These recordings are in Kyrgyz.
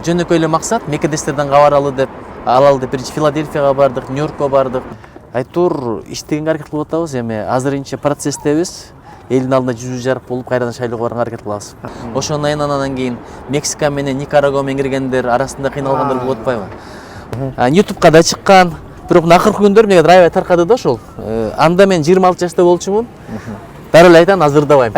жөнөкөй эле максат мекендештерден кабар алалы деп биринчи Филадельфияга бардык, Нью-Йоркко бардык. Айтор иштегенге аракет кылып атабыз, эми азырынча процесстебиз. Элдин алдында жүзү жарык болуп кайрадан шайлоого барганга аракет кылабыз. Ошондон анан кийин Мексика менен Никарагуа менен киргендер арасында кыйналгандар болуп атпайбы? YouTube'га да чыккан. Бирок акыркы күндөр эмнеге драйв таркады да ошол. Анда мен 26 жашта болчумун. Дарыл айтам, азырдабайм.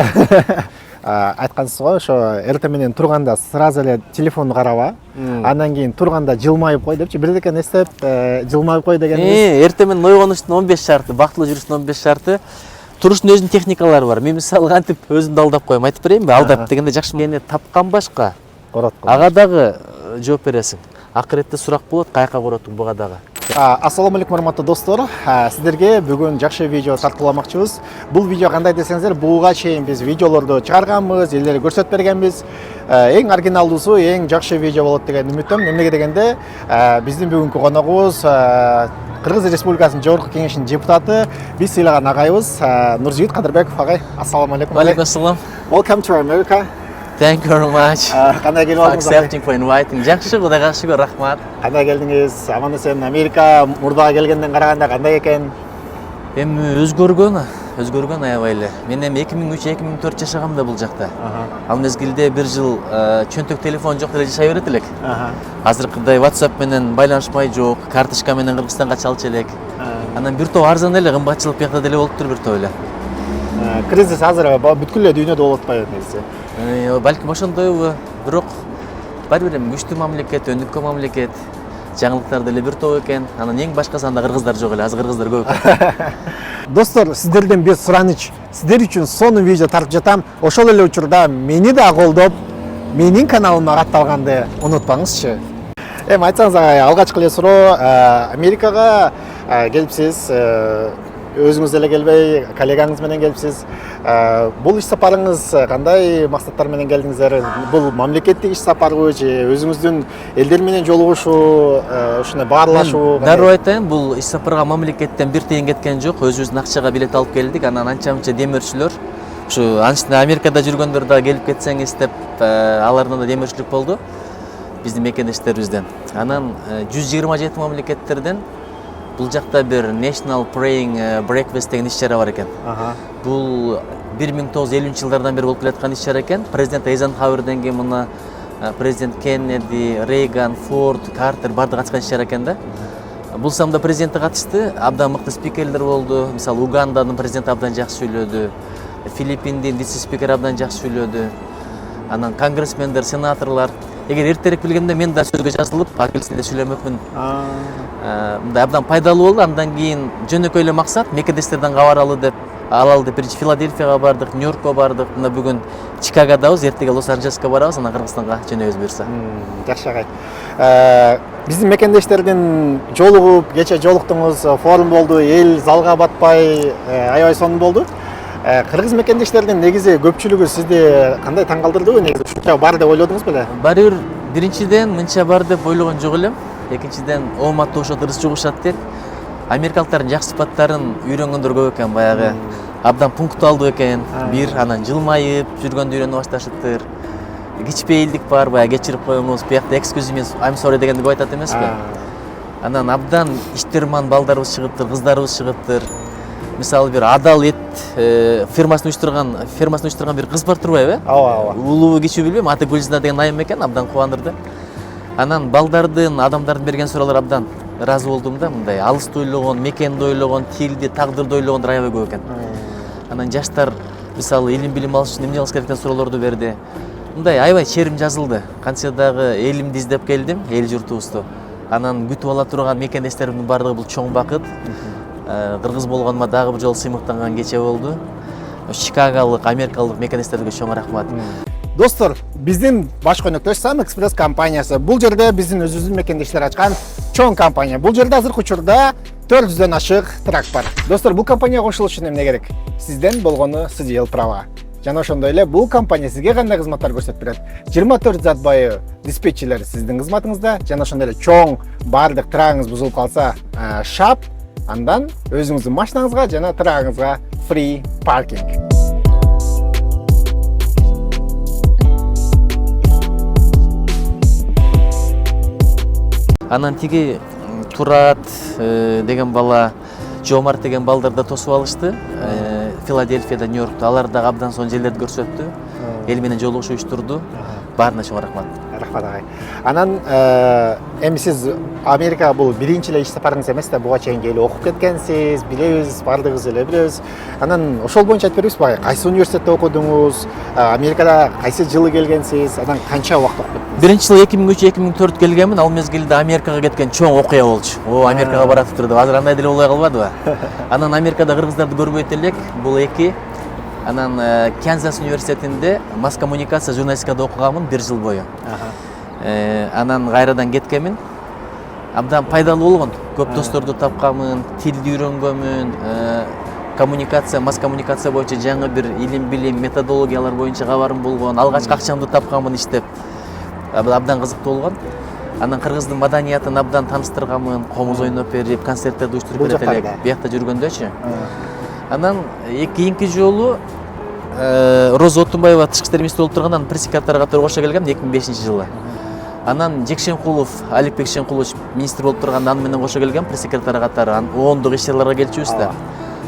Айткансыз го, ошо эрте менен турганда сразу эле телефонду караба, андан кийин турганда жылмайып кой депчи, бирдекен эстеп жылмайып кой дегенбиз. Эрте менен ойгонуштун 15 шарты, бактылуу жүрүштүн 15 шарты. Туруштун өзүнүн техникалары бар. Мен мисалы кантип өзүмдү алдап коем, айтып берейинби? Алдап дегенде жакшы мени тапкан башка. Ага дагы жооп бересиң. Акыретте сурак болот, каяка кураттың буга дагы. Ассаламу алейкум урматтуу достор. Сиздерге бүгүн жакшы видео тарткыламакчыбыз. Бул видео кандай десеңиздер, буга чейин биз видеолорду чыгарганбыз, элдерге көрсөтүп бергенбиз. Эң оригиналдуусу, эң жакшы видео болот деген үмүттөмүн. Эмнеге дегенде, биздин бүгүнкү коногубуз Кыргыз Республикасынын Жогорку Кеңешинин депутаты, биз сыйлаган агайыбыз Нуржигит Кадырбеков агай. Ассаламу алейкум. Алейкум ассалам. Welcome to America. Thank you very much. Кандай келип алдыңыз? Accepting for inviting. Жакшы, Кудайга шүгүр, рахмат. Кандай келдиңиз? Аман эсен. Америка мурдага келгенден караганда кандай экен? Эми өзгөргөн аябай эле. Мен эми 2003-2004 жашагам да бул жакта. Ал мезгилде бир жыл чөнтөк телефон жок деле жашай берет элек. Азыркыдай WhatsApp менен байланышмай жок, карточка менен Кыргызстанга чалчу элек. Анан бир топ арзан эле, кымбатчылык бияқта деле болуптур бир топ эле. Кризис азыр бүткүл эле дүйнөдө болуп атпайбы негизи? Балким ошондойбу, бирок баары бир күчтүү мамлекет, өнүккөн мамлекет. Жаңылыктар деле бир топ экен. Анан эң башкасы анда кыргыздар жок эле, азыр кыргыздар көп экен. Достор, сиздерден бир сураныч. Сиздер үчүн сонун видео тартып жатам. Ошол эле учурда мени да колдоп, менин каналыма катталганды унутпаңызчы. Эми айтсаңыз, алгачкы эле суроо, Америкага келипсиз, өзүңүз деле келбей, коллегаңыз менен келипсиз. Бул иш сапарыңыз кандай максаттар менен келдиңиздер? Бул мамлекеттик иш сапарбы же өзүңүздүн элдер менен жолугушуу, ушуна баарлашуу? Дароо айтайын, бул иш сапарга мамлекеттен бир тыйын кеткен жок. Өзүбүздүн акчага билет алып келдик. Анан анча-мынча демөөрчүлөр, ушу анча Америкада жүргөндөр да келип кетсеңиз деп, алардан да демөөрчүлүк болду. Биздин мекендештерибизден. Анан 127 мамлекеттерден бул жакта бир National Praying Breakfast деген иш-чара бар экен. Бул 1950-жылдардан бери болуп келаткан иш-чара экен. Президент Эйзенхауэрден кийин мына президент Кеннеди, Рейган, Форд, Картер бардыгы катышкан иш-чара экен да. Бул самда президенти катышты, абдан мыкты спикерлер болду. Мисалы Уганданын президенти абдан жакшы сүйлөдү. Филиппиндин вице-спикери абдан жакшы сүйлөдү. Анан конгрессмендер, сенаторлор. Эгер эртерээк билгенде мен да сөзгө жазылып, англисчеде сүйлөмөкмүн. Мындай абдан пайдалуу болду. Андан кийин жөнөкөй эле максат мекендештерден кабар алалы деп биринчи Филадельфияга бардык, Нью-Йоркко бардык. Мына бүгүн Чикагодабыз, эртеге Лос-Анджелеске барабыз, анан Кыргызстанга жөнөйбүз буюрса. Жакшы агай. Биздин мекендештердин жолугуп, кече жолуктуңуз, форум болду, эл залга батпай, аябай сонун болду. Кыргыз мекендештердин негизи көпчүлүгү сизди кандай таң калтырдыбы негизи? Ушунча бар деп ойлодуңуз беле? Баары бир биринчиден мынча бар деп ойлогон жок элем. Экинчиден ооматтуу ошо дырыс жугушат деп. Америкалыктардын жакшы сыпаттарын үйрөнгөндөр көп экен баягы. Абдан пунктуалдуу экен. Бир, анан жылмайып жүргөндү үйрөнүп башташыптыр. Кичпейилдик бар, баягы кечирип коюңуз, буякта excuse me, I'm sorry дегенди көп айтат эмеспи? Анан абдан иштерман балдарыбыз чыгыптыр, кыздарыбыз чыгыптыр. Мисалы бир адал эт фермасын уюштурган бир кыз бар турбайбы? Ооба. Улуу кичүү билбейм, аты Гүлзина деген айым экен, абдан кубандырды. Анан балдардын, адамдардын берген суроолор абдан ыраазы болдум да, мындай алысты ойлогон, мекенди ойлогон, тилди, тагдырды ойлогон аябай көп экен. Анан жаштар мисалы илим билим алыш үчүн эмне кылыш керек деген суроолорду берди. Мындай аябай черим жазылды. Кантсе дагы элимди издеп келдим, эл журтубузду. Анан күтүп ала турган мекендештеримдин баардыгы бул чоң бакыт. Кыргыз болгонума дагы бир жолу сыймыктанган кече болду. Чикаголук, америкалык мекендештерге чоң рахмат. Достор, биздин баш көнөктөш Sam Express компаниясы. Бул жерде биздин өзүбүздүн мекендештер ачкан чоң компания. Бул жерде азыркы учурда 400дөн ашык трак бар. Достор, бул компанияга кошулуш үчүн эмне керек? Сизден болгону CDL права. Жана ошондой эле бул компания сизге кандай кызматтар көрсөтүп берет? 24 саат бою диспетчерлер сиздин кызматыңызда, жана ошондой эле чоң бардык трагыңыз бузулуп калса, шап, андан өзүңүздүн машинаңызга жана трагыңызга free parking. Анан тиги Турат деген бала, Жомарт деген балдар да тосуп алышты. Филадельфияда, Нью-Йоркта. Алар да абдан сонун жерлерди көрсөттү. Эл менен жолугуш уюштурду. Баарына чоң рахмат. Рахмат агай. Анан эми сиз Америкага бул биринчи эле иш сапарыңыз эмес да, буга чейин келип окуп кеткенсиз, билебиз, баардыгыбыз эле билебиз. Анан ошол боюнча айтып бериңизби, кайсы университетте окудуңуз, Америкада кайсы жылы келгенсиз, анан канча убакыт окуп кеттиңиз? Биринчи жылы 2003-2004 келгенмин. Ал мезгилде Америкага кеткен чоң окуя болчу. Америкага баратыптыр деп. Азыр андай деле болбой калбадыбы? Анан Америкада кыргыздарды көрбөйт элек. Бул эки. Анан Канзас университетинде масс коммуникация журналистикада окуганмын 1 жыл бою. Анан кайрадан кеткенмин. Абдан пайдалуу болгон. Көп досторду тапканмын, тилди үйрөнгөнмүн, коммуникация, масс коммуникация боюнча жаңы бир илим, билим, методологиялар боюнча кабарым болгон. Алгачкы акчамды тапканмын иштеп. Абдан кызыктуу болгон. Анан кыргыздын маданиятын абдан тааныштырганмын, комуз ойноп берип, концерттерди уюштуруп берет элек. Биякта жүргөндөчү. Анан кийинки жолу Роза Отунбаева тышкы иштер министри болуп турганда пресс-секретарга катары кошо келгем 2005-жылы. Анан Жекшенкулов, Аликбек Шенкулович министр болуп турганда аны менен кошо келгем пресс-секретарга катары. ООНдук иш-чараларга келчүбүз да.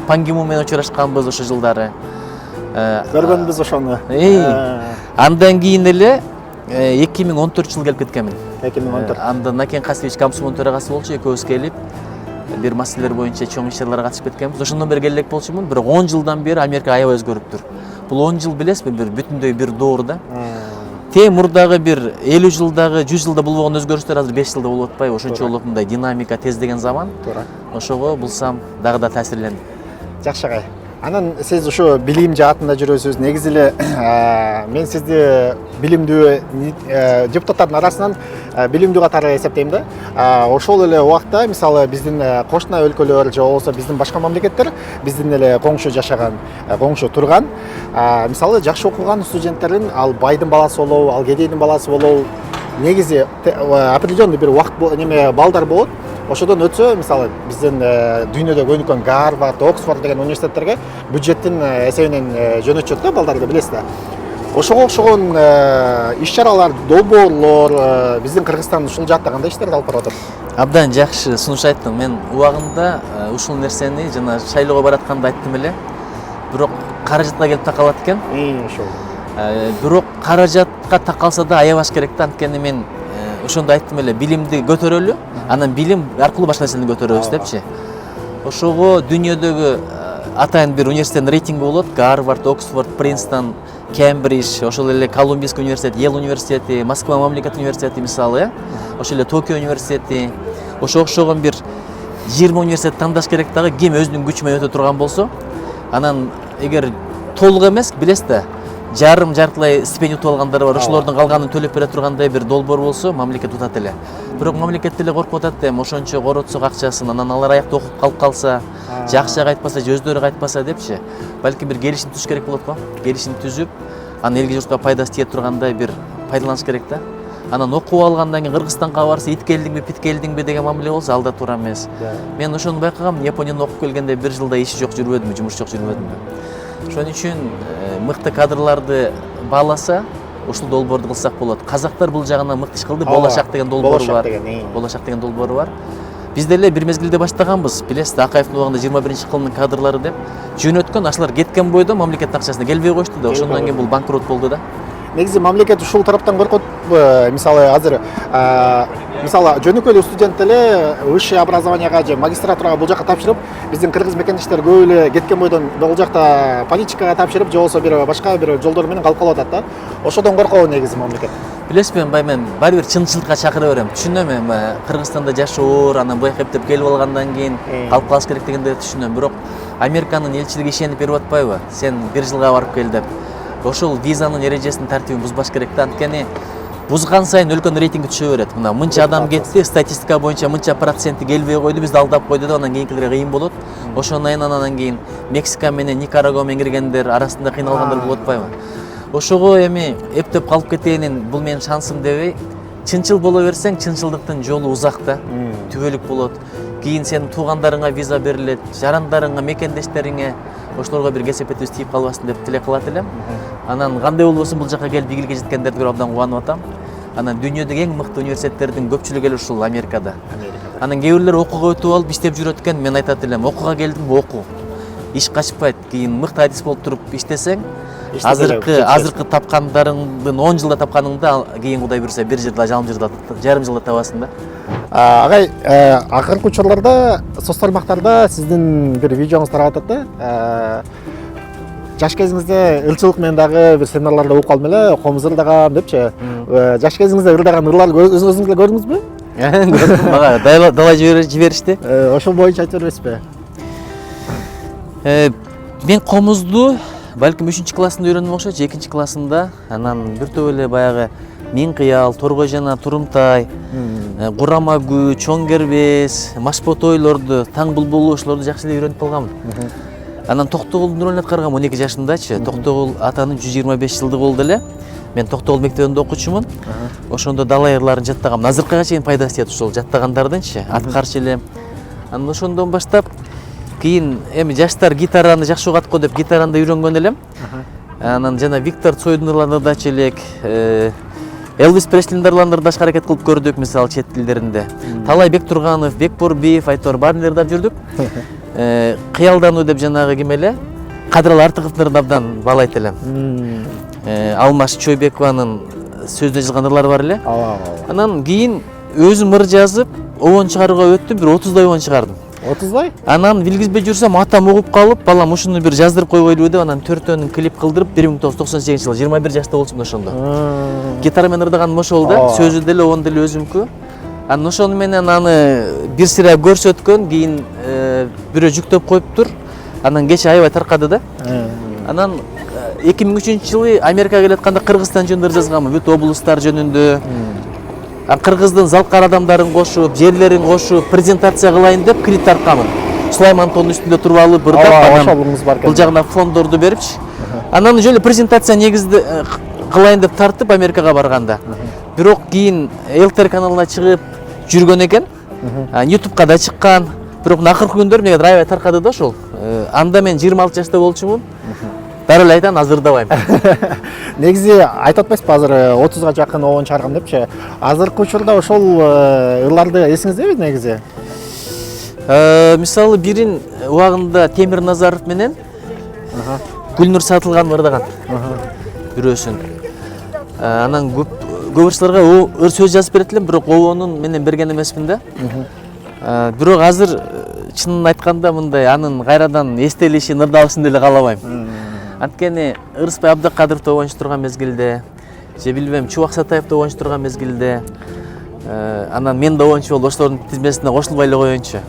Пан Ги Мун менен учурашканбыз ошол жылдары. Көргөнбүз ошону. Андан кийин эле 2014-жылы келип кеткенмин. 2014. Анда Накен Касиевич Комсомол төрагасы болчу, экөөбүз келип бир маселелер боюнча чоң иш-чараларга катышып кеткенбиз. Ошондон бери келек болчумун. Бирок 10 жылдан бери Америка аябай өзгөрүптүр. Бул 10 жыл билесизби, бир бүтүндөй бир доор да. Мурдагы бир 50 жылдагы, 100 жылда болгон өзгөрүштөр азыр 5 жылда болуп атпайбы? Ошончолук мындай динамика тездеген заман. Туура. Ошого булсам дагы да таасирлендим. Жакшы агай. Анан сиз ушу билим жаатында жүрөсүз. Негизи эле мен сизди билимдүү депутаттардын арасынан билимдүү катары эсептейм да. Ошол эле убакта мисалы биздин кошуна өлкөлөр же болбосо биздин башка мамлекеттер биздин эле коңшу жашаган, коңшу турган мисалы жакшы окуган студенттердин ал байдын баласы болобу, ал кедейдин баласы болобу, негизи определенный бир убакыт балдар болот. Ошодон өтсө, мисалы, биздин дүйнөдө өнүккөн Гарвард, Оксфорд деген университеттерге бюджеттин эсебинен жөнөтүшөт да балдарды, билесиз да. Ошого окшогон иш-чаралар, долбоорлор биздин Кыргызстан ушул жаатта кандай иштерди алып барып атат? Абдан жакшы сунуш айттың. Мен убагында ушул нерсени жана шайлоого баратканда айттым эле. Бирок каражатка келип такалат экен. Ошол. Бирок каражатка такалса да аябаш керек да, анткени мен ошондо айттым эле, билимди көтөрөлү, анан билим аркылуу башка нерсени көтөрөбүз депчи. Ошого дүйнөдөгү атайын бир университеттин рейтинги болот. Гарвард, Оксфорд, Принстон, Кембридж, ошол эле Колумбийский университет, Йел университети, Москва мамлекеттик университети мисалы, ошол эле Токио университети, ошого окшогон бир 20 университет тандаш керек дагы, ким өзүнүн күчү менен өтө турган болсо. Анан эгер толук эмес, билесиз да, жартылай стипендия утуп алгандар бар. Ошолордун калганын төлөп бере тургандай бир долбоор болсо, мамлекет утат эле. Бирок мамлекет деле коркуп атат эми, ошончо коротсок акчасын, анан алар аякта окуп калып калса, жакшы кайтпаса, же өздөрү кайтпаса депчи. Балким бир келишим түзүш керек болот го. Келишим түзүп, анан элге журтка пайдасы тие тургандай бир пайдаланыш керек да. Анан окуп алгандан кийин Кыргызстанга барса, ит келдиңби, пит келдиңби деген мамиле болсо, ал да туура эмес. Мен ошону байкагам, Японияда окуп келгенде 1 жылда иши жок жүрбөдүмбү, жумуш жок жүрбөдүмбү. Ошон үчүн мыкты кадрларды бааласа, ушул долбоорду кылсак болот. Казактар бул жагынан мыкты иш кылды. Болашак деген долбоору бар. Болашак деген долбоору бар. Биз деле бир мезгилде баштаганбыз. Билесиз, Акаевдин убагында 21-кылымдын кадрлары деп жөнөткөн, ашылар кеткен бойдо мамлекеттин акчасына келбей коюшту да. Ошондон кийин бул банкрот болду да. Негизи мамлекет ушул тараптан коркот. Мисалы азыр мисалы жөнөкөй эле студент эле высшее образованияга же магистратурага бул жака тапшырып, биздин кыргыз мекендештер көп эле кеткен бойдон бул жакта политикага тапшырып, же болбосо бир башка бир жолдор менен калып калып атат да. Ошодон коркобу негизи мамлекет? Билесизби, мен баары бир чынчылыкка чакыра берем. Түшүнөм эми Кыргызстанда жашоо оор, анан буяка эптеп келип алгандан кийин калып калыш керек дегенди түшүнөм. Бирок Американын элчилиги ишенип берип атпайбы? Сен 1 жылга барып кел деп. Ошол визанын эрежесин, тартибин бузбаш керек да. Анткени бузган сайын өлкөнүн рейтинги түшө берет. Мына мынча адам кетти, статистика боюнча мынча проценти келбей койду, бизди алдап койду деп анан кийинкилерге кыйын болот. Анан кийин Мексика менен Никарагуа менен киргендер арасында кыйналгандар болуп атпайбы? Ошого эми эптеп калып кетейинин, бул менин шансым дебей, чынчыл боло берсең, чынчылдыктын жолу узак да, түбөлүк болот. Кийин сенин туугандарыңа виза берилет, жарандарыңа, мекендештериңе, ошолорго бир кесепетибиз тийип калбасын деп тилек кылат элем. Анан кандай болбосун бул жака келип игиликке жеткендерди көрүп абдан кубанып атам. Анан дүйнөдөгү эң мыкты университеттердин көпчүлүгү эле ушул Америкада. Анан кээ бирлер окууга өтүп алып иштеп жүрөт экен. Мен айтат элем, окууга келдиңби оку. Иш качпайт. Кийин мыкты адис болуп туруп иштесең, азыркы тапкандарыңдын 10 жылда тапканыңды кийин Кудай буйруса 1 жылда, жарым жылда табасың да. Агай, акыркы учурларда соц тармактарда сиздин бир видеоңуз тарап атат да. Жаш кезиңизде ылчылык менен дагы бир семинарларда окуп калдым эле, окуумуз ырдаган депчи. Жаш кезиңизде ырдаган ырларды өзүңүз эле көрдүңүзбү? Мага далай жиберишти. Ошол боюнча айтып бересизби? Мен комузду балким 3-классында үйрөндүм окшойт, 2-классында. Анан бир топ эле баягы Миң кыял, Торгой жана Турумтай, Курама күү, Чоң кербез, Машпотойлорду, Таң булбулу ошолорду жакшы эле үйрөнүп калганмын. Анан Токтогулдун ролун аткаргам 12 жашымдачы. Токтогул атанын 125 жылдыгы болду эле. Мен Токтогул мектебинде окуучумун. Ошондо далай ырларын жаттагам. Азыркыга чейин пайдасы тиет ошол жаттагандардынчы. Аткарчы элем. Анан ошондон баштап кийин эми жаштар гитараны жакшы угат го деп гитараны да үйрөнгөн элем. Анан жана Виктор Цойдун ырларында дачы элек, Элвис Преслидің ырларын дашка аракет кылып көрдүк, мисалы чет тилдеринде. Талай Бектурганов, Бекборбиев, Айтор баарын ырдап жүрдүк. Кыялдануу деп жанагы ким эле? Кадырал Артыковдун абдан баалайт элем. Алмаш Чойбекованын сөзүнө жазган ырлары бар эле. Анан кийин өзүм ыр жазып, обон чыгарууга өттүм, бир 30дай обон чыгардым. 30дай? Анан билгизбей жүрсөм, атам угуп калып, балам ушуну бир жаздырып койгойлу деп, анан 4төнүн клип кылдырып 1998 жылы 21 жашта болчумун ошондо. Гитара менен ырдаганым ошол да, сөзү деле, обон деле өзүмкү. Анан ошону менен аны бир сыра көрсөткөн, кийин бирөө жүктөп коюптур. Анан кече аябай таркады да. Анан 2003 жылы Америкага келатканда Кыргызстан жөнүндө ыр жазганмын, бүт облустар жөнүндө. Кыргыздын залкар адамдарын кошуп, жерлерин кошуп, презентация кылайын деп клип тартканмын. Сулайман тоонун үстүндө туруп алып, ырдап, бул жагына фондорду берипчи. Анан жолу презентация негизде кылайын деп тартып Америкага барганда. Бирок кийин ЛТР каналына чыгып жүргөн экен. YouTube'ка да чыккан. Бирок акыркы күндөр мега аябай таркады да ошол. Анда мен 26 жашта болчумун. Дары эле айтам, азыр ырдабайм. Негизи айтып атпайсызбы, азыр 30га жакын обон чыгарган депчи. Азыркы учурда ошол ырларды эсиңиздеби негизи? Мисалы бирин убагында Темир Назаров менен Гүлнур Сатылган ырдаган. Бирөөсүн. Анан көбүрчүлөргө ыр сөз жазып берет элем, бирок обонун менен берген эмесмин да. Бирок азыр чынын айтканда мындай анын кайрадан эстелишин, ырдалышын деле каалабайм. Анткени Ырысбай Абдыкадыровду обончу турган мезгилде, же билбем, Чубак Сатаевду обончу турган мезгилде, анан мен да обончу болуп ошолордун тизмесине кошулбай эле коеюнчу.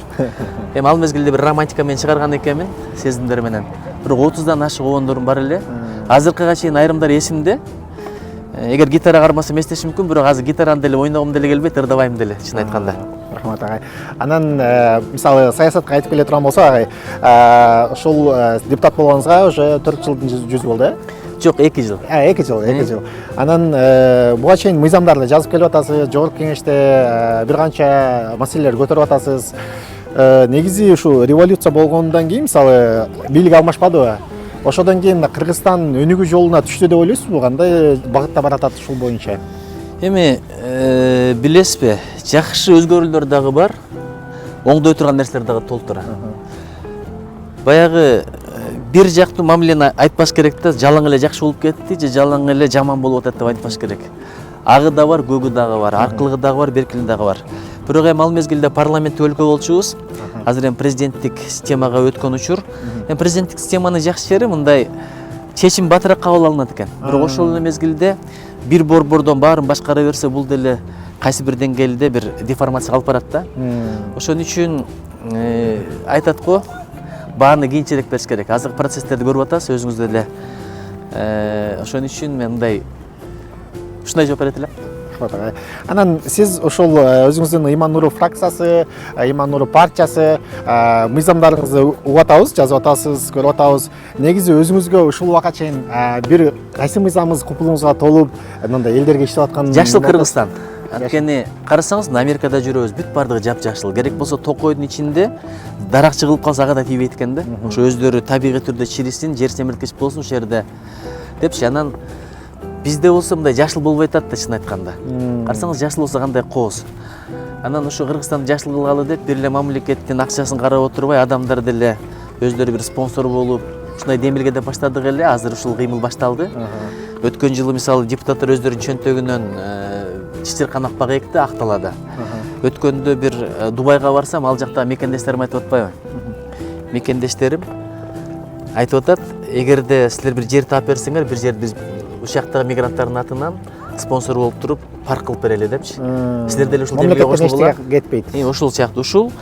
Эми ал мезгилде бир романтика менен чыгарган экенмин, сезимдер менен. Бирок 30дан ашык обондорум бар эле. Азыркыга чейин айрымдар эсимде. Эгер гитара кармасам эстешим мүмкүн, бирок азыр гитараны деле ойногум деле келбейт, ырдабайм деле, чын айтканда. Рахмат агай. Анан мисалы саясатка кайтып келе турган болсок агай, ошол депутат болгонуңузга уже 4 жылдын жүзү болду, э? Жок, 2 жыл. 2 жыл. Анан буга чейин мыйзамдарды жазып келип атасыз, жогорку кеңеште бир канча маселелерди көтөрүп атасыз. Негизи ушу революция болгондон кийин мисалы бийлик алмашпадыбы? Ошодон кийин Кыргызстан өнүгүү жолуна түштү деп ойлойсузбу? Кандай багытта баратат ушул боюнча? Эми билесизби, жакшы өзгөрүүлөр дагы бар, оңдой турган нерселер дагы толтура. Баягы бир жактуу мамилени айтпаш керек да, жалаң эле жакшы болуп кетти, же жалаң эле жаман болуп атат деп айтпаш керек. Агы да бар, көгү дагы бар, аркылыгы дагы бар, беркини дагы бар. Бирок эми ал мезгилде парламентте өлкө болчубуз. Азыр эми президенттик системага өткөн учур. Эми президенттик системанын жакшы жери мындай чечим батыраак кабыл алынат экен. Бирок ошол эле мезгилде бир борбордон баарын башкара берсе, бул деле кайсы бир деңгээлде бир деформация калып барат да. Ошон үчүн айтат го, бааны кийинчерээк бериш керек. Азыркы процесстерди көрүп атасыз, өзүңүз деле. Ошон үчүн мен мындай ушундай жооп берет элем. Анан сиз ошол өзүңүздүн Иман Нуров фракциясы, Иман Нуров партиясы мыйзамдарыңызды угуп атабыз, жазып атасыз, көрүп атабыз. Негизи өзүңүзгө ушул убакка чейин бир кайсы мыйзамыңыз купулуңузга толуп, мындай элдерге иштеп аткан Жашыл Кыргызстан. Анткени карасаңыз, Америкада жүрөбүз, бүт бардыгы жапжашыл. Керек болсо токойдун ичинде дарак чыгылып калса ага да тийбейт экен да. Ошо өздөрү табигый түрдө чирисин, жер семирткич болсун ошол жерде депчи. Анан бизде болсо мындай жашыл болбой атат да чын айтканда. Карасаңыз жашыл болсо кандай кооз. Анан ошо Кыргызстанды жашыл кылгалы деп бир эле мамлекеттин акчасын карап отурбай адамдар деле өздөрү бир спонсор болуп ушундай демилге деп баштадык эле. Азыр ушул кыймыл башталды. Өткөн жылы мисалы депутаттар өздөрүнүн чөнтөгүнөн чычырканак бак экти Ак-Талаада. Өткөндө бир Дубайга барсам, ал жакта мекендештерим айтып атпайбы? Мекендештерим айтып атат, эгерде силер бир жер таап берсеңер, бир жерди биз ушул жактагы мигранттардын атынан спонсор болуп туруп парк кылып берели депчи. Силер деле ушул демилге кошсоңор болот. Кетпейт. Ушул сыяктуу ушул.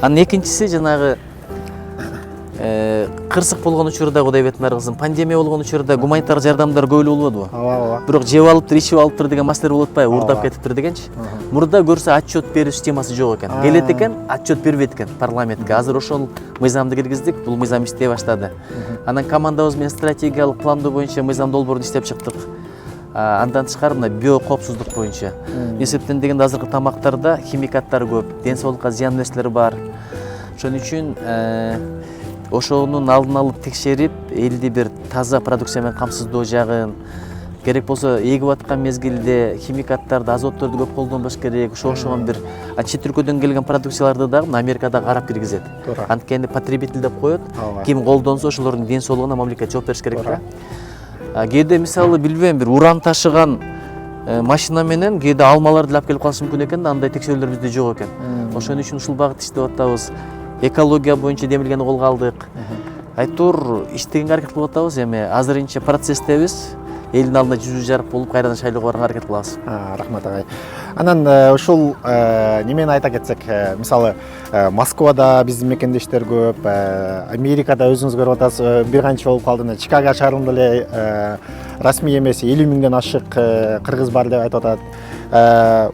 Анан экинчиси жанагы кырсык болгон учурда Кудай бетин аргысын, пандемия болгон учурда гуманитар жардамдар көп эле болбодубу? Ооба. Бирок жеп алыптыр, ичип алыптыр деген маселер болуп атпайбы? Урдап кетиптир дегенчи. Мурда көрсө отчет берүү системасы жок экен. Келет экен, отчет бербейт экен парламентке. Азыр ошол мыйзамды киргиздик, бул мыйзам иштей баштады. Анан командабыз менен стратегиялык пландоо боюнча мыйзам долбоорун иштеп чыктык. Андан тышкары мына био коопсуздук боюнча. Эсептен дегенде азыркы тамактарда химикаттар көп, ден соолукка зыян нерселер бар. Ошон үчүн ошонун алдын алып текшерип, элди бир таза продукция менен камсыздоо жагын, керек болсо эгип аткан мезгилде химикаттарды, азотторду көп колдонбош керек. Ошогон бир чет өлкөдөн келген продукцияларды дагы Америкада карап киргизет. Анткени потребитель деп коет. Ким колдонсо ошолордун ден соолугуна мамлекет жооп бериш керек да. Кээде мисалы билбейм, бир уран ташыган машина менен кээде алмаларды алып келип калышы мүмкүн экен да, андай текшерүүлөр бизде жок экен. Ошон үчүн ушул багытта иштеп атабыз. Экология боюнча демилгени колго алдык. Айтор иштегенге аракет кылып атабыз, эми азырынча процесстебиз. Элдин алдында жүзү жарык болуп кайрадан шайлоого барганга аракет кылабыз. Рахмат агай. Анан ушул немени айта кетсек, мисалы Москвада биздин мекендештер көп, Америкада өзүңүз көрүп атасыз, бир канча болуп калды. Чикаго шаарында эле расмий эмес 50 миңден ашык кыргыз бар деп айтып атат.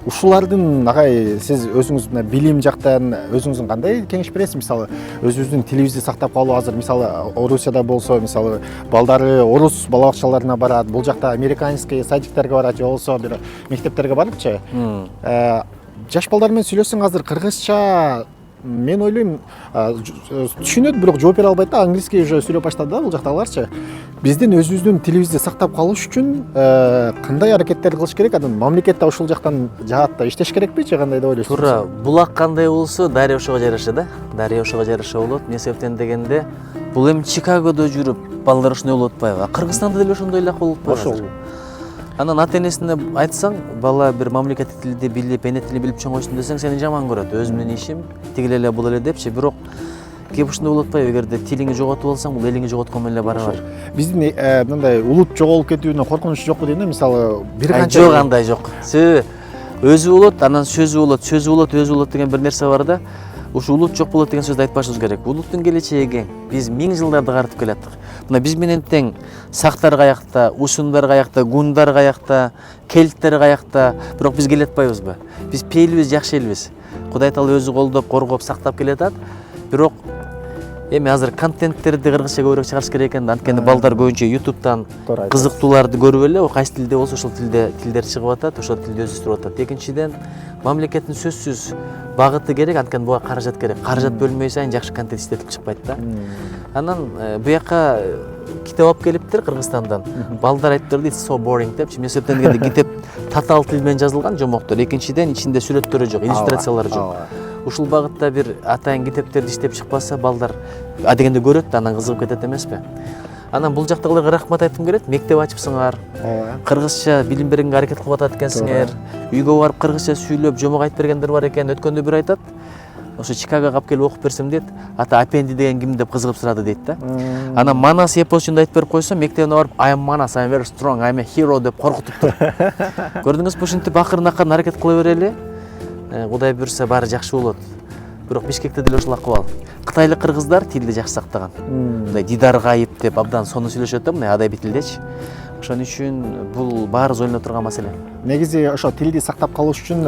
Ушулардын агай сиз өзүңүз мына билим жактан өзүңүздүн кандай кеңеш бересиз? Мисалы өзүбүздүн тилибизди сактап калуу, азыр мисалы Орусияда болсо, мисалы балдары орус бала бакчаларына барат, бул жакта американский садиктерге барат, же болсо бир мектептерге барыпчы. Жаш балдар менен сүйлөшсөң азыр кыргызча мен ойлойм түшүнөт, бирок жооп бере албайт да, английский уже сүйлөп баштады да бул жактагыларчы. Биздин өзүбүздүн тилибизди сактап калыш үчүн кандай аракеттер кылыш керек? Анан мамлекет да ушул жактан жаатта иштеш керекпи, же кандай деп ойлойсуз? Туура, булак кандай болсо, дарыя ошого жараша да. Дарыя ошого жараша болот. Эмне себептен дегенде, бул эми Чикагодо жүрүп балдар ушундай болуп атпайбы? Кыргызстанда деле ошондой эле болуп атпайбы? Ошол. Анан ата-энесине айтсаң, бала бир мамлекеттик тилди билип, эне тилин билип чоңойсун десең, сени жаман көрөт. Өзүм менен ишим тигил эле бул эле депчи. Бирок кеп ушундай болуп атпайбы? Эгерде тилиңди жоготуп алсаң, бул элиңди жоготкон менен эле барабар. Биздин мындай улут жоголуп кетүүнүн коркунучу жокпу дейм да, мисалы бир канча жок, андай жок. Өзү болот, анан сөзү болот, сөзү болот, өзү болот деген бир нерсе бар да. Ушу улут жок болот деген сөздү айтпашыбыз керек. Улуттун келечеги биз 1000 жылдарды карытып келаттык. Мына биз менен тең сактар каякта, ушундар каякта, гундар каякта, кельттер каякта, бирок биз келе атпайбызбы? Биз пейилбиз, жакшы элбиз. Кудай таала өзү колдоп, коргоп, сактап келе атат. Бирок эми азыр контенттерди кыргызча көбүрөөк чыгарыш керек экен да. Анткени балдар көбүнчө YouTube'дан кызыктууларды көрүп эле, кайсы тилде болсо ошол тилдер чыгып атат, ошол тилди өздөштүрүп атат. Экинчиден, мамлекеттин сөзсүз багыты керек, анткени буга каражат керек. Каражат бөлмөй сайын жакшы контент иштетип чыкпайт да. Анан буяка китеп алып келиптир Кыргызстандан. Балдар айтып берди, so boring депчи. Мен сөзсөз дегенде китеп татаал тил менен жазылган жомоктор. Экинчиден, ичинде сүрөттөрү жок, иллюстрациялары жок. Ушул багытта бир атайын китептерди иштеп чыкпаса, балдар адегенде көрөт да, анан кызыгып кетет эмеспи? Анан бул жактагыларга рахмат айткым келет. Мектеп ачыпсыңар. Кыргызча билим бергенге аракет кылып атат экенсиңер. Үйгө барып кыргызча сүйлөп, жомок айтып бергендер бар экен. Өткөндө бир айтат. Ошо Чикагого алып келип окуп берсем дейт. Ата апенди деген ким деп кызыгып сурады дейт да. Анан Манас эпосунда айтып берип койсом, мектебине барып I am Manas, I am very strong, I am a hero деп коркутуптур. Көрдүңүзбү, ушинтип акырын аракет кыла берели. Кудай буйрса баары жакшы болот. Бирок Бишкекте деле ушул акыбал. Кытайлык кыргыздар тилди жакшы сактаган. Мындай Дидар Гайып деп абдан сонун сүйлөшөт да, мындай адабий тилдечи. Ошон үчүн бул баарыбыз ойлоно турган маселе. Негизи ошо тилди сактап калыш үчүн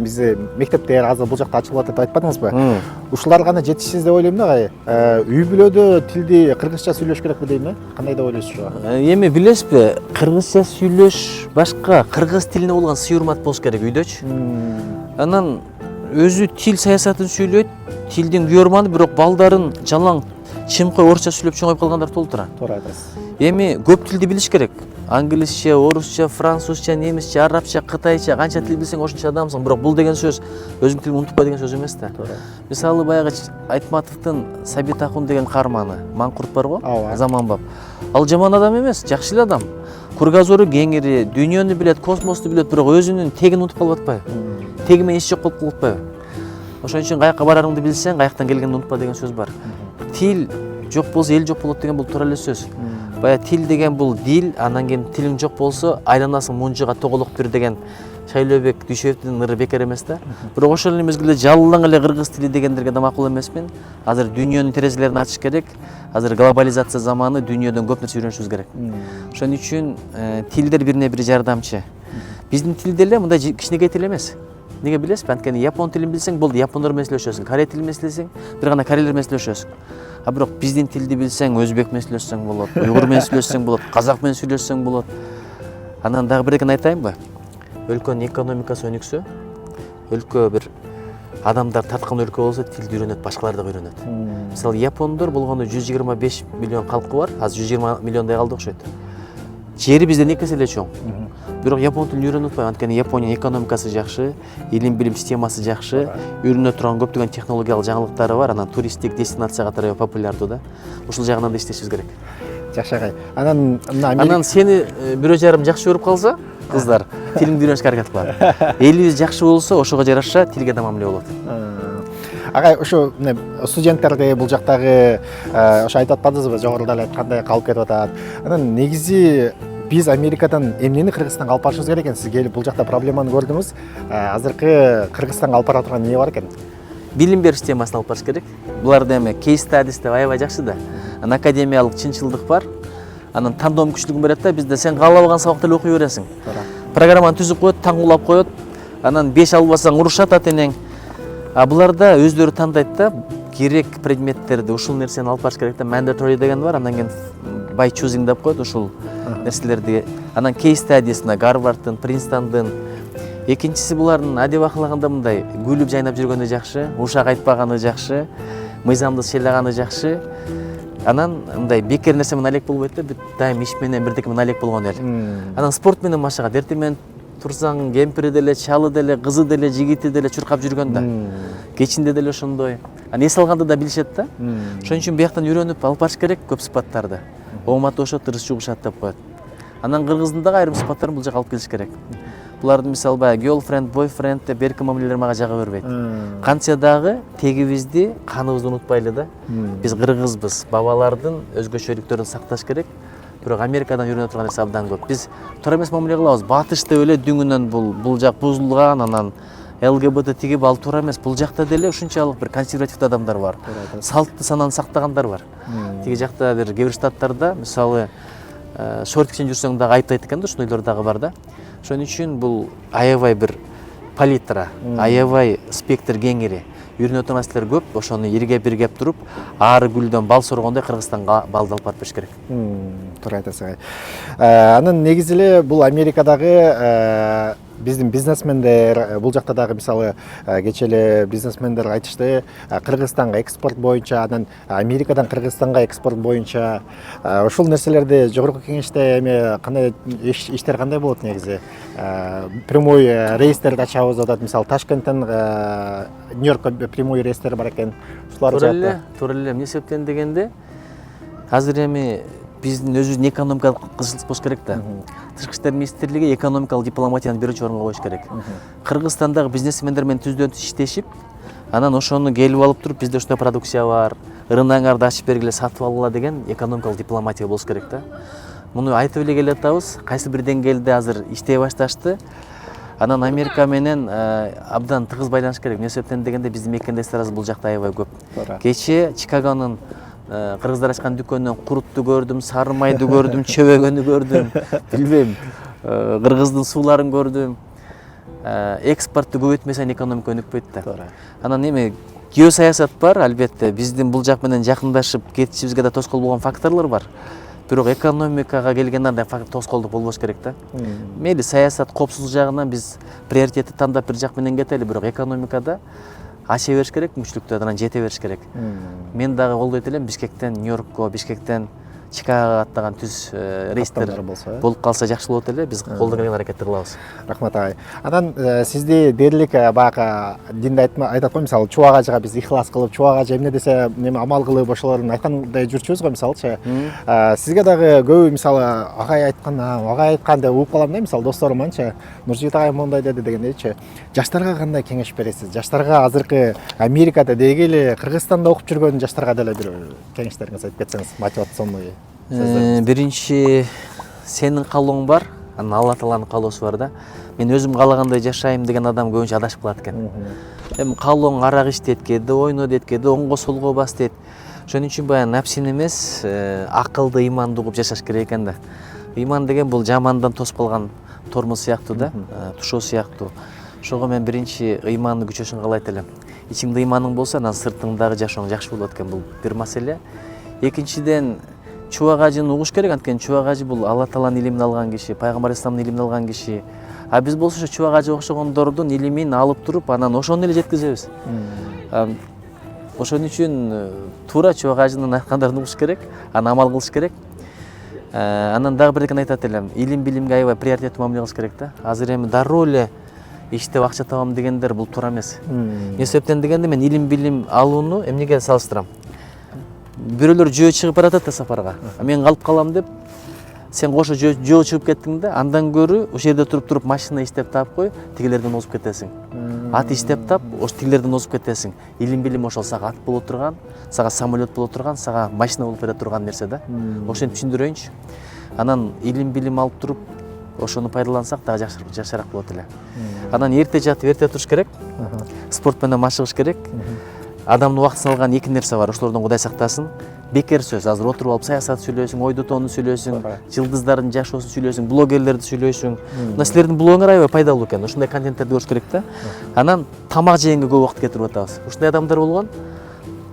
бизде мектептер азыр бул жакта ачылып атат деп айтпадыңызбы? Ушулар гана жетишсиз деп ойлойм да. Үй бүлөдө тилди кыргызча сүйлөш керекпи дейм, кандай деп ойлойсуз ошого? Эми билесизби, кыргызча сүйлөш башка, кыргыз тилине болгон сый-урмат болуш керек үйдөчү. Анан өзү тил саясатын сүйлөйт, тилдин күйөрманы, бирок балдарын жалаң чымкы орусча сүйлөп чоңоюп калгандар толтура. Туура айтасыз. Эми көп тилди билиш керек. англисче, орусча, французча, немисче, арабча, кытайча, канча тил билсең ошончо адамсың. Бирок бул деген сөз өзүң тилиңди унутпа деген сөз эмес да. Мисалы баягы Айтматовдун Сабит Акун деген каарманы, Маңкурт бар го, Заманбап. Ал жаман адам эмес, жакшы эле адам. Кургазору кеңири, дүйнөнү билет, космосту билет, бирок өзүнүн тегин унутуп калып атпайбы? Теги менен эч жок болуп калып атпайбы? Ошон үчүн каякка барарыңды билсең, каяктан келгенди унутпа деген сөз бар. Тил жок болсо эл жок болот деген бул туура эле сөз. Бая тил деген бул дил, анан кийин тилиң жок болсо айланасың мунжуга тоголок бир деген Шайлообек Дүйшөевдин ыры бекер эмес да. Бирок ошол эле мезгилде жалаң эле кыргыз тили дегендерге да макул эмесмин. Азыр дүйнөнүн терезелерин ачыш керек. Азыр глобализация заманы, дүйнөдөн көп нерсе үйрөнүшүбүз керек. Ошон үчүн тилдер бирине бири жардамчы. Биздин тил деле мындай кичинекей тил эмес. Неге билесизби? Анткени япон тилин билсең, болду, япондор менен сүйлөшөсүң. Корей тилин билсең, бир гана корейлер менен сүйлөшөсүң. А бирок биздин тилди билсең, өзбек менен сүйлөшсөң болот, уйгур менен сүйлөшсөң болот, казак менен сүйлөшсөң болот. Анан дагы бир нерсени айтайынбы? Өлкөнүн экономикасы өнүксө, өлкө бир адамдар тарткан өлкө болсо, тилди үйрөнөт, башкалар да үйрөнөт. Мисалы, япондор болгондо 125 миллион калкы бар, азыр 120 миллиондай калды окшойт. Жери бизден 2 эсе эле чоң. Бирок япон тилин үйрөнүп атпайбы, анткени Япониянын экономикасы жакшы, илим билим системасы жакшы, үйрөнө турган көптөгөн технологиялык жаңылыктары бар, анан туристтик дестинация катары популярдуу да. Ушул жагынан да иштешибиз керек. Жакшы агай. Анан сени бирөө жарым жакшы көрүп калса, кыздар, тилиңди үйрөнүшкө аракет кылат. Элибиз жакшы болсо, ошого жараша тилге да мамиле болот. Агай, ошо студенттерди бул жактагы ошо айтып атпадыңызбы, жогоруда эле айткандай калып кетип атат. Анан негизи биз Америкадан эмнени Кыргызстанга алып барышыбыз керек экен? Сиз келип бул жакта проблеманы көрдүңүз. Азыркы Кыргызстанга алып бара турган эмне бар экен? Билим бериш системасын алып барыш керек. Буларда эми кейс стадис деп аябай жакшы да. Анан академиялык чынчылдык бар. Анан тандоо мүмкүнчүлүгүн берет да, бизде сен каалабаган сабакты эле окуй бересиң. Программаны түзүп коет, таңгулап коет. Анан 5 албасаң урушат ата энең. А буларда өздөрү тандайт да, керек предметтерди, ушул нерсени алып барыш керек да, mandatory деген бар, андан кийин by choosing деп коет ушул нерселерди. Анан кейс стадисына Гарвардтын, Принстондун. Экинчиси булардын адеп акылаганда мындай күлүп жайнап жүргөнү жакшы, ушак айтпаганы жакшы, мыйзамды сыйлаганы жакшы. Анан мындай бекер нерсе менен алек болбойт да, бүт дайым иш менен бирдеке менен алек болгон эл. Анан спорт менен машыгат, эртең менен турсаң кемпири деле, чалы деле, кызы деле, жигити деле чуркап жүргөн да. Кечинде деле ошондой. Анан эс алганды да билишет да. Ошон үчүн бияктан үйрөнүп алып барыш керек көп сыпаттарды. Ооматы ошо тырыс жугушат деп коет. Анан кыргыздын дагы айрым сыпаттарын бул жака алып келиш керек. Булардын мисалы баягы girlfriend, boyfriend деп берки мамилелер мага жага бербейт. Кантса дагы тегибизди, каныбызды унутпайлы да. Биз кыргызбыз, бабалардын өзгөчөлүктөрүн сакташ керек. Бирок Америкадан үйрөнө турган нерсе абдан көп. Биз туура эмес мамиле кылабыз. Батыш деп эле дүңүнөн бул жак бузулган, анан ЛГБТ тиги ал туура эмес. Бул жакта деле ушунчалык бир консервативдүү адамдар бар. Салтты сананы сактагандар бар. Тиги жакта бир кээ бир штаттарда, мисалы, шорт кийип жүрсөң дагы айыптайт экен да, ошондойлор дагы бар да. Ошон үчүн бул аябай бир палитра, аябай спектр кеңири. Үйрөнө турган нерселер көп, ошону ирге биргеп туруп, ары гүлдөн бал соргондой Кыргызстанга балды алып барып бериш керек. Туура айтасыз. Анан негизи эле бул Америкадагы биздин бизнесмендер, бул жакта дагы мисалы кечээ эле бизнесмендер айтышты, Кыргызстанга экспорт боюнча, анан Америкадан Кыргызстанга экспорт боюнча ушул нерселерди жогорку кеңеште эме кандай иштер кандай болот негизи? Прямой рейстерди ачабыз деп атат, мисалы Ташкенттен Нью-Йоркко прямой рейстер бар экен. Ушулар жакта. Туура эле. Эмне себептен дегенде, азыр эми биздин өзүбүздүн экономикалык кызыкчылык болуш керек да. Тышкы иштер министрлиги экономикалык дипломатияны биринчи орунга коюш керек. Кыргызстандагы бизнесмендер менен түздөн түз иштешип, анан ошону келип алып туруп, бизде ушундай продукция бар, рыногыңарды ачып бергиле, сатып алгыла деген экономикалык дипломатия болуш керек да. Муну айтып эле келатабыз, кайсы бир деңгээлде азыр иштей башташты. Анан Америка менен абдан тыгыз байланыш керек. Эмне себептен дегенде биздин мекендештерибиз бул жакта аябай көп. Кечээ Чикагонун кыргыздар ачкан дүкөнүнөн курутту көрдүм, сары майды көрдүм, чөбөгөнү көрдүм, билбейм, кыргыздын сууларын көрдүм. Экспортту көбөйтмө сайын экономика өнүкпөйт да. Анан эми геосаясат бар, албетте, биздин бул жак менен жакындашып кетишибизге да тоскоол болгон факторлор бар. Бирок экономикага келгенде андай тоскоолдук болбош керек да. Мейли саясат, коопсуздук жагынан биз приоритетти тандап бир жак менен кетели, бирок экономикада ача бериш керек мүмкүнчүлүктөрдү, анан жете бериш керек. Мен дагы колдойт элем Бишкектен Нью-Йоркко, Бишкектен Чикагого аттаган түз рейстер Каттамдар болсо, болуп калса жакшы болот эле. Биз колдон келген аракетти кылабыз. Рахмат агай. Анан сизди дээрлик баягы динде айтат го, мисалы чубак ажыга биз ихлас кылып, чубак ажы эмне десе неме амал кылып ошолордун айткандай жүрчүбүз го мисалычы. Сизге дагы көбү мисалы агай айткан деп угуп калам да, мисалы досторум анча Нуржигит агай мондай деди дегендейчи. Жаштарга кандай кеңеш бересиз? Жаштарга азыркы Америкада деги эле Кыргызстанда окуп жүргөн жаштарга деле бир кеңештериңиз айтып кетсеңиз, мотивационный. Биринчи сенин каалооң бар, анан Алла Тааланын каалоосу бар да. Мен өзүм каалагандай жашайм деген адам көбүнчө адашып калат экен. Эми каалооң арак иштет, кээде ойно дейт, кээде оңго солго бас дейт. Ошон үчүн баягы напсини эмес, акылды, ыйманды угуп жашаш керек экен да. Ыйман деген бул жамандан тосуп калган тормоз сыяктуу да, тушоо сыяктуу. Ошого мен биринчи ыйманды күчөшүн каалайт элем. Ичиңде ыйманың болсо, анан сыртыңдагы жашооң жакшы болот экен, бул бир маселе. Экинчиден, чубак ажыны угуш керек, анткени чубак ажы бул Алла Тааланын илимин алган киши, Пайгамбар Исламдын илимин алган киши. А биз болсо чубак ажы окшогондордун илимин алып туруп, анан ошону эле жеткизебиз. Ошон үчүн туура чубак ажынын айткандарын угуш керек, анан амал кылыш керек. Анан дагы бирдекен айтат элем, илим билимге аябай приоритеттүү мамиле кылыш керек да. Азыр эми дароо эле иштеп акча табам дегендер бул туура эмес. Эмне себептен дегенде мен илим билим алууну эмнеге салыштырам? Бирөөлөр жөө чыгып баратат да сапарга. Мен калып калам деп, сен кошо жөө чыгып кеттиң да, андан көрү ошол жерде туруп машина иштеп таап кой, тигилерден озуп кетесиң. Ат иштеп тап, ошо тигилерден озуп кетесиң. Илим билим ошол сага ат боло турган, сага самолет боло турган, сага машина болуп бере турган нерсе да. Ошентип түшүндүрөйүнчү. Анан илим билим алып туруп, ошону пайдалансак дагы жакшыраак болот эле. Анан эрте жатып, эрте туруш керек. Спорт менен машыгыш керек. Адамдын убактысын алган эки нерсе бар, ошолордон Кудай сактасын. Бекер сөз, азыр отуруп алып саясат сүйлөйсүң, ой дотоону сүйлөйсүң, жылдыздардын жашоосун сүйлөйсүң, блогерлерди сүйлөйсүң. Мына силердин блогуңар аябай пайдалуу экен. Ушундай контенттерди көрүш керек да. Анан тамак жегенге көп убакыт кетирип атабыз. Ушундай адамдар болгон.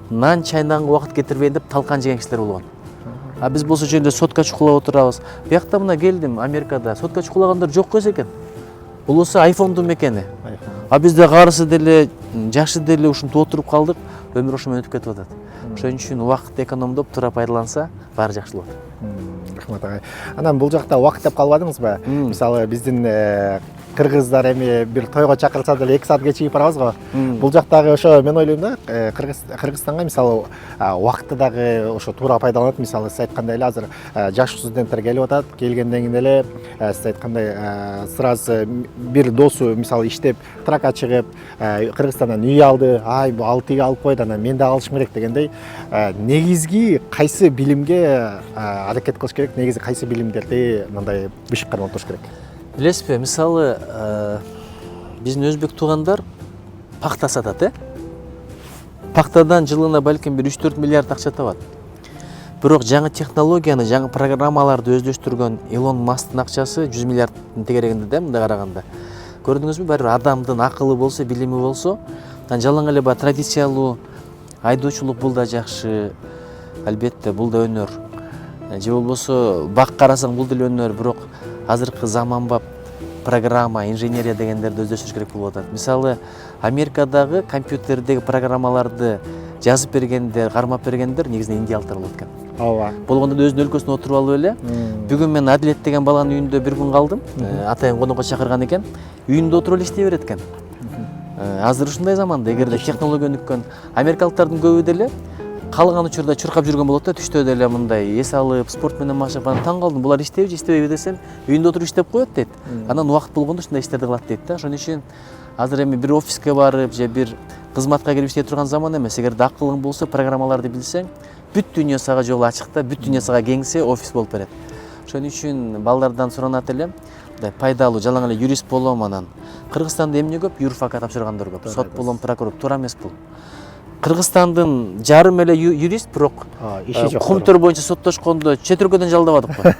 Нан чайнаганга убакыт кетирбейин деп талкан жеген кишилер болгон. А биз болсо жөнүндө сотка чукулап отурабыз. Биякта мына келдим Америкада, сотка чукулагандар жок койсо экен. Бул болсо айфондун мекени. А бизде карысы деле, жакшы деле ушинтип отуруп калдык, өмүр ошо менен өтүп кетип атат. Ошон үчүн убакытты экономдоп туура пайдаланса, баары жакшы болот. Рахмат агай. Анан бул жакта убакыт деп калбадыңызбы? Мисалы биздин кыргыздар эми бир тойго чакырса деле 2 саат кечигип барабыз го. Бул жактагы ошо мен ойлойм да, Кыргызстанга мисалы убакытты дагы ошо туура пайдаланып, мисалы сиз айткандай эле азыр жаш студенттер келип атат, келгенден кийин эле сиз айткандай сразу бир досу мисалы иштеп тракка чыгып, Кыргызстандан үй алды, ай бу ал тиги алып койду, анан мен да алышым керек дегендей, негизги кайсы билимге аракет кылыш керек, негизи кайсы билимдерди мындай бишик кармап туруш керек? Билесизби, мисалы биздин өзбек туугандар пахта сатат, Пахтадан жылына балким бир 3-4 миллиард акча табат. Бирок жаңы технологияны, жаңы программаларды өздөштүргөн Илон Масктын акчасы 100 миллиардтын тегерегинде да, мындай караганда. Көрдүңүзбү, бир адамдын акылы болсо, билими болсо, жалаң эле баягы традициялуу айдоочулук бул да жакшы. Албетте, бул да өнөр. Же болбосо бак карасаң бул деле өнөр, бирок азыркы заманбап программа, инженерия дегендерди өздөштүрүш керек болуп атат. Мисалы, Америкадагы компьютердеги программаларды жазып бергендер, кармап бергендер негизинен индиялыктар болот экен. Ооба. Болгондо да өзүнүн өлкөсүндө отуруп алып эле. Бүгүн мен Адилет деген баланын үйүндө бир күн калдым. Атайын конокко чакырган экен. Үйүндө отуруп эле иштей берет экен. Азыр ушундай заманда, эгерде технология өнүккөн, америкалыктардын көбү деле калган учурда чуркап жүргөн болот да, түштө деле мындай эс алып, спорт менен машыгып, анан таң калдым, булар иштейби, иштебейби десем, үйүндө отуруп иштеп коет дейт. Анан убакыт болгондо ушундай иштерди кылат дейт да. Ошон үчүн азыр эми бир офиске барып, же бир кызматка кирип иштей турган заман эмес. Эгерде акылың болсо, программаларды билсең, бүт дүйнө сага жол ачык да, бүт дүйнө сага кеңсе, офис болуп берет. Ошон үчүн балдардан суранат элем, пайдалуу, жалаң эле юрист болом анан. Кыргызстанда эмне көп? Юрфакка тапшыргандар көп. Сот болом, прокурор, туура эмес бул. Кыргызстандын жарым эле юрист, бирок кумтөр боюнча соттошкондо чет өлкөдөн жалдабадыкпы.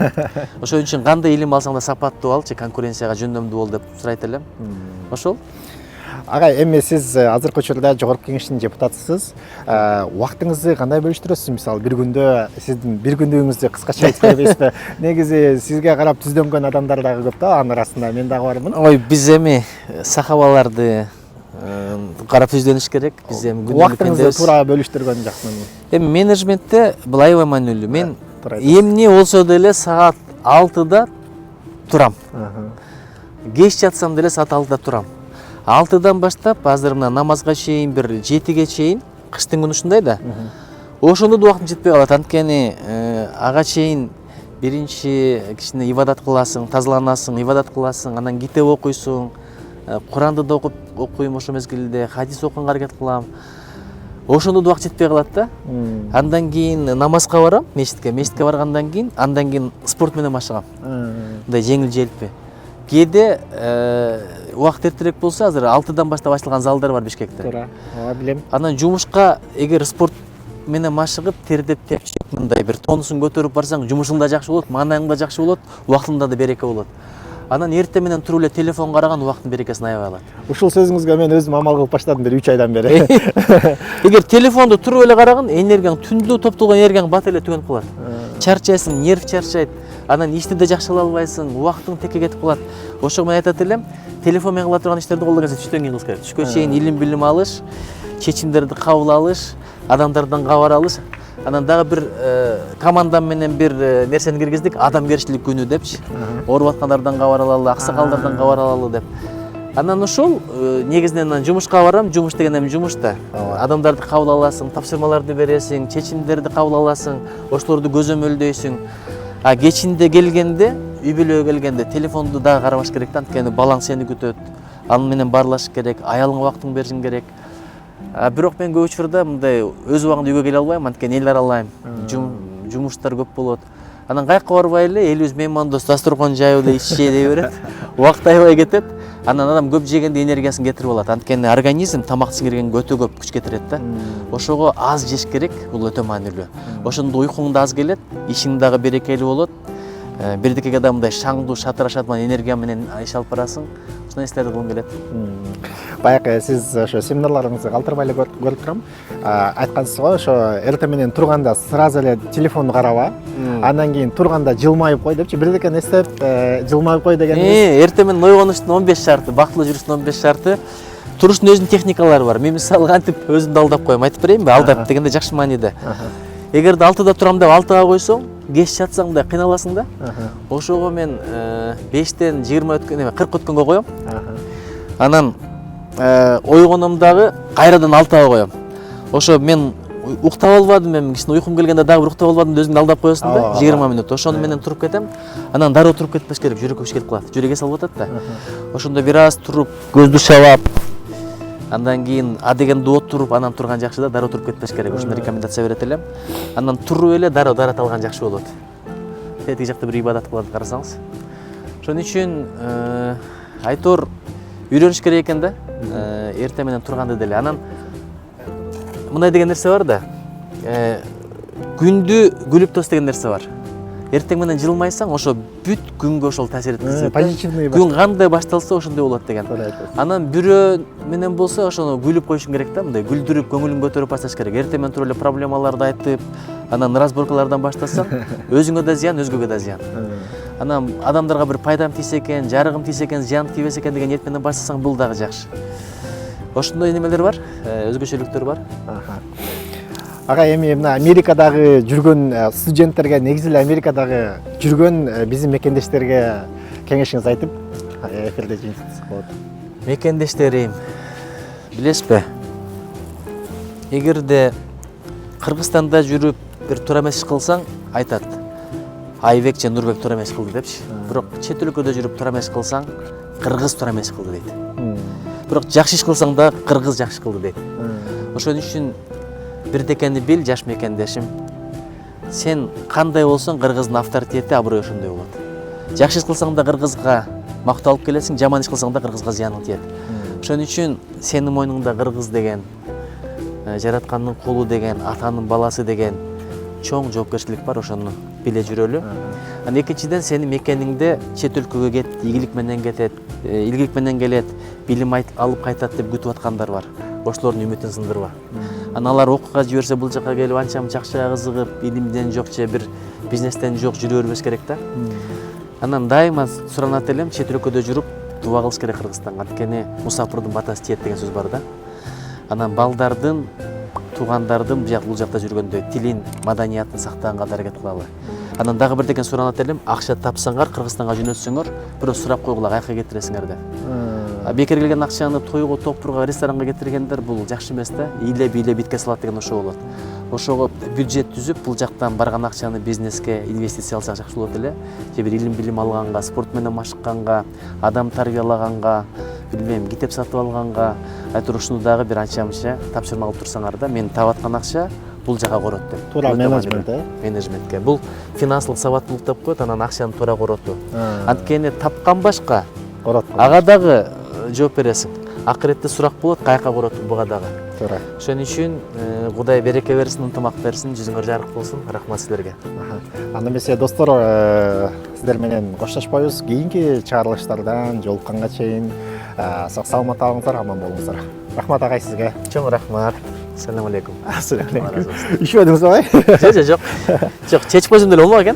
Ошон үчүн кандай илим алсаң да сапаттуу алчы, конкуренцияга жөндөмдүү бол деп сурайт элем. Ошол. Агай, эми сиз азыркы учурда жогорку кеңештин депутатысыз. Убактыңызды кандай бөлүштүрөсүз? Мисалы, бир күндө сиздин бир күндүгүңүздү кыскача айтып бересизби? Негизи сизге карап түздөнгөн адамдар дагы көп да, анын арасында мен дагы бармын. Ой, биз эми сахабаларды карап түздөнүш керек. Биз эми убактыңызды туура бөлүштүргөн жактан. Эми менеджментте бул аябай маанилүү. Мен эмне болсо деле саат 6-да турам. Кеч жатсам деле саат 6-да турам. 6-дан баштап азыр мына намазга чейин бир 7-ге чейин, кыштын күнү ушундай да. Ошондо да убактым жетпей калат. Анткени ага чейин биринчи кичине ибадат кыласың, тазаланасың, ибадат кыласың, анан китеп окуйсуң, Куранды да окуйм ошол мезгилде, хадис окуганга аракет кылам. Ошондо да убакыт жетпей калат да. Андан кийин намазга барам, мечитке баргандан кийин, андан кийин спорт менен баштагам. Мындай жеңил желпи. Кээде убакыт эртерээк болсо, азыр 6-дан баштап ачылган залдар бар Бишкекте. Туура. Ооба билем. Анан жумушка эгер спорт менен машыгып, тердеп тепчип, мындай бир тонусун көтөрүп барсаң, жумушуң да жакшы болот, маанайың да жакшы болот, убактыңда да береке болот. Анан эртең менен туруп эле телефон караган убакыттын берекесин аябай алат. Ушул сөзүңүзгө мен өзүм амал кылып баштадым бир 3 айдан бери. Эгер телефонду туруп эле караган, энергияң түндү топтолгон энергияң бат эле түгөнүп калат. Чарчайсың, нерв чарчайт. Анан ишти да жакшы кыла албайсың, убактың текке кетип калат. Ошого мен айтат элем, телефон менен кыла турган иштерди колдон келсе түштөн кийин кылыш керек. Түшкө чейин илим алыш, чечимдерди кабыл алыш, адамдардан кабар алыш. Анан дагы бир команда менен бир нерсени киргиздик, адамгерчилик күнү депчи. Ооруп аткандардан кабар алалы, аксакалдардан кабар алалы деп. Анан ошол негизинен жумушка барам, жумуш деген эми жумушта. Адамдарды кабыл аласың, тапшырмаларды бересиң, чечимдерди кабыл аласың, ошолорду көзөмөлдөйсүң. А кечинде келгенде, үй бүлөгө келгенде телефонду дагы карабаш керек да, анткени балаң сени күтөт. Аны менен баарлашыш керек, аялыңа убактың беришиң керек. Бирок мен көп учурда мындай өз убагында үйгө келе албайм, анткени эл аралайм. Жумуштар көп болот. Анан кайыкка барбай эле элибиз меймандос дасторкон жайып эле иччи дей берет. Убакыт аябай кетет. Анан адам көп жегенде энергиясын кетирип алат. Анткени организм тамак сиңиргенге өтө көп күч кетирет да. Ошого аз жеш керек, бул өтө маанилүү. Ошондо уйкуң да аз келет, ишиң дагы берекелүү болот. Бирдикеге да мындай шаңдуу, шатырашатман энергия менен иш алып барасың. Ушундай иштерди кылгым келет. Баягы сиз ошо семинарларыңызды калтырбай эле көрүп турам. Айткансыз го, ошо эртең менен турганда сразу эле телефонду караба, андан кийин турганда жылмайып кой депчи, бирдекени эстеп жылмайып кой дегениңиз. Эртең менен ойгонуштун 15 шарты, бактылуу жүрүштүн 15 шарты. Туруштун өзүнүн техникалары бар. Мен мисалы антип өзүмдү алдап коем, айтып берейинби? Алдап дегенде жакшы мааниде. Эгерде 6-да турам деп 6-га койсоң, кеч жатсаң да кыйналасың да. Ошого мен 5-тен 20 өткөн, 40 өткөнгө коем. Анан ойгоном дагы кайрадан 6-га коем. Ошо мен уктап албадым, мен кичине уйкум келгенде дагы бир уктап албадым, өзүңдү алдап коесуң да, 20 мүнөт. Ошону менен туруп кетем. Анан дароо туруп кетпеш керек, жүрөк өчүп кетип калат. Жүрөк эс алып атат да. Ошондо бир аз туруп, көздү шабап, андан кийин дегенде отуруп, анан турган жакшы да, дароо туруп кетпеш керек. Ошону рекомендация берет элем. Андан туруп эле дароо дарат алган жакшы болот. Тетиги жакта бир ибадат кылып карасаңыз. Ошон үчүн айтор үйрөнүш керек экен да. Эртең менен турганды деле. Анан мындай деген нерсе бар да. Күндү күлүп тос деген нерсе бар. Эртең менен жылмайсаң, ошо бүт күнгө ошол таасир эткизет. Позитивный күн кандай башталса ошондой болот деген. Анан бирөө менен болсо ошону күлүп коюшуң керек да, мындай күлдүрүп, көңүлүн көтөрүп башташ керек. Эртең менен туруп эле проблемаларды айтып, анан разборкалардан баштасаң, өзүңө да зыян, өзгөгө да зыян. Анан адамдарга бир пайдам тийсе экен, жарыгым тийсе экен, зыян тийбесе экен деген ниет менен баштасаң, бул дагы жакшы. Ошондой немелер бар, өзгөчөлүктөр бар. Ага, эми мына Америкадагы жүргөн студенттерге, негизи эле Америкадагы жүргөн биздин мекендештерге кеңешиңиз айтып, эфирде жыйынтыктасак болот. Мекендештерим, билесизби? Эгерде Кыргызстанда жүрүп бир туура эмес иш кылсаң, айтат. Айбек же Нурбек туура эмес кылды депчи. Бирок чет өлкөдө жүрүп туура эмес кылсаң, кыргыз туура эмес кылды дейт. Бирок жакшы иш кылсаң да кыргыз жакшы кылды дейт. Ошон үчүн бирдекени бил, жаш мекендешим. Сен кандай болсоң, кыргыздын авторитети, аброю ошондой болот. Жакшы иш кылсаң да кыргызга мактоо алып келесиң, жаман иш кылсаң да кыргызга зыяның тиет. Ошон үчүн сенин мойнуңда кыргыз деген, жараткандын кулу деген, атанын баласы деген чоң жоопкерчилик бар, ошону биле жүрөлү. Анан экинчиден сенин мекениңде чет өлкөгө кет, ийгилик менен кетет, ийгилик менен келет, билим алып кайтат деп күтүп аткандар бар. Ошолордун үмүтүн сындырба. Анан алар окууга жиберсе бул жака келип анча-мынча акчага кызыгып, илимден жок же бир бизнестен жок жүрө бербеш керек да. Анан дайыма суранат элем, чет өлкөдө жүрүп дуба кылыш керек Кыргызстанга. Анткени мусафырдын батасы тиет деген сөз бар да. Анан балдардын, туугандардын бул жакта жүргөндө тилин, маданиятын сактаганга аракет кылалы. Анан дагы бир деген суранат элем, акча тапсаңар, Кыргызстанга жөнөтсөңөр, бирөө сурап койгула, каяка кетиресиңер деп. Бекер келген акчаны тойго, топурга, ресторанга кетиргендер бул жакшы эмес да. Ийлеп битке салат деген ошо болот. Ошого бюджет түзүп, бул жактан барган акчаны бизнеске инвестиция алсак жакшы болот эле. Же бир илим алганга, спорт менен машыкканга, адам тарбиялаганга, билбейм, китеп сатып алганга, айтор ушуну дагы бир анча-мынча тапшырма кылып турсаңар да, мен таап аткан акча бул жака корот деп. Туура менеджмент, менеджментке. Бул финансылык сабаттуулук деп коет, анан акчаны туура коротуу. Анткени тапкан башка, корот. ага дагы жооп бересиң. Акыретте сурак болот, каяка коротуу буга дагы. Туура. Ошон үчүн Кудай береке берсин, ынтымак берсин, жүзүңөр жарык болсун. Рахмат силерге. Анда эмесе достор, сиздер менен коштошпойбуз. Кийинки чыгарылыштардан жолукканга чейин сак саламат алыңыздар, аман болуңуздар. Рахмат агай сизге. Чоң рахмат. Ассаламу алейкум. Ассаламу алейкум. Иши өдүңүз бабай? Жок. Чечип койсом деле болмок экен.